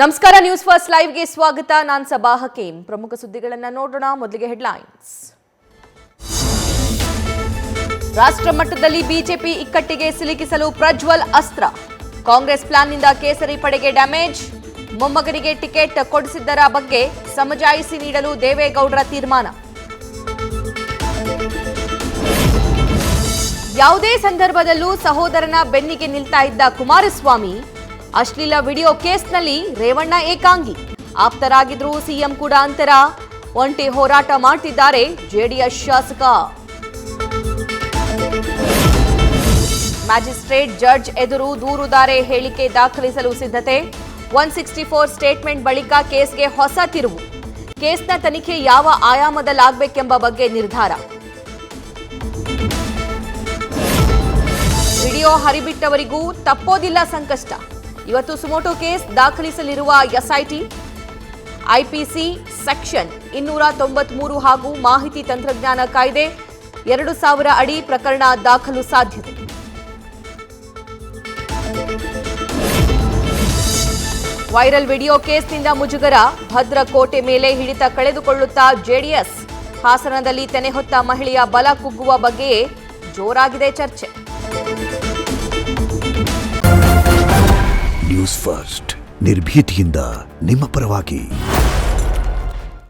ನಮಸ್ಕಾರ, news first ಲೈವ್ಗೆ ಸ್ವಾಗತ. ನಾನು ಸಬಾ ಹಕೀಂ. ಪ್ರಮುಖ ಸುದ್ದಿಗಳನ್ನು ನೋಡೋಣ. ಮೊದಲಿಗೆ ಹೆಡ್ಲೈನ್ಸ್. ರಾಷ್ಟ್ರ ಮಟ್ಟದಲ್ಲಿ ಬಿಜೆಪಿ ಇಕ್ಕಟ್ಟಿಗೆ ಸಿಲುಕಿಸಲು ಪ್ರಜ್ವಲ್ ಅಸ್ತ್ರ. ಕಾಂಗ್ರೆಸ್ ಪ್ಲಾನ್ನಿಂದ ಕೇಸರಿ ಪಡೆಗೆ ಡ್ಯಾಮೇಜ್. ಮೊಮ್ಮಗನಿಗೆ ಟಿಕೆಟ್ ಕೊಡಿಸಿದ್ದರ ಬಗ್ಗೆ ಸಮಜಾಯಿಸಿ ನೀಡಲು ದೇವೇಗೌಡರ ತೀರ್ಮಾನ. ಯಾವುದೇ ಸಂದರ್ಭದಲ್ಲೂ ಸಹೋದರನ ಬೆನ್ನಿಗೆ ನಿಲ್ತಾ ಇದ್ದ ಕುಮಾರಸ್ವಾಮಿ ಅಶ್ಲೀಲ ವಿಡಿಯೋ ಕೇಸ್ನಲ್ಲಿ ರೇವಣ್ಣ ಏಕಾಂಗಿ. ಆಪ್ತರಾಗಿದ್ರು ಸಿಎಂ ಕೂಡ ಅಂತರ. ಒಂಟಿ ಹೋರಾಟ ಮಾಡ್ತಿದ್ದಾರೆ ಜೆಡಿಎಸ್ ಶಾಸಕ. ಮ್ಯಾಜಿಸ್ಟ್ರೇಟ್ ಜಡ್ಜ್ ಎದುರು ದೂರುದಾರೆ ಹೇಳಿಕೆ ದಾಖಲಿಸಲು ಸಿದ್ಧತೆ. 164 ಸ್ಟೇಟ್ಮೆಂಟ್ ಬಳಿಕ ಕೇಸ್ಗೆ ಹೊಸ ತಿರುವು. ಕೇಸ್ನ ತನಿಖೆ ಯಾವ ಆಯಾಮದಲ್ಲಾಗಬೇಕೆಂಬ ಬಗ್ಗೆ ನಿರ್ಧಾರ. ವಿಡಿಯೋ ಹರಿಬಿಟ್ಟವರಿಗೂ ತಪ್ಪೋದಿಲ್ಲ ಸಂಕಷ್ಟ. ಇವತ್ತು ಸುಮೋಟೋ ಕೇಸ್ ದಾಖಲಿಸಲಿರುವ ಎಸ್ಐಟಿ. ಐಪಿಸಿ ಸೆಕ್ಷನ್ 293 ಹಾಗೂ ಮಾಹಿತಿ ತಂತ್ರಜ್ಞಾನ ಕಾಯ್ದೆ 2000 ಅಡಿ ಪ್ರಕರಣ ದಾಖಲು ಸಾಧ್ಯತೆ. ವೈರಲ್ ವಿಡಿಯೋ ಕೇಸ್ನಿಂದ ಮುಜುಗರ. ಭದ್ರಕೋಟೆ ಮೇಲೆ ಹಿಡಿತ ಕಳೆದುಕೊಳ್ಳುತ್ತಾ ಜೆಡಿಎಸ್. ಹಾಸನದಲ್ಲಿ ತೆನೆ ಹೊತ್ತ ಮಹಿಳೆಯ ಬಲ ಕುಗ್ಗುವ ಬಗ್ಗೆಯೇ ಜೋರಾಗಿದೆ ಚರ್ಚೆ. ನ್ಯೂಸ್ ಫಸ್ಟ್ ನಿರ್ಭೀತಿಯಿಂದ ನಿಮ್ಮ ಪರವಾಗಿ.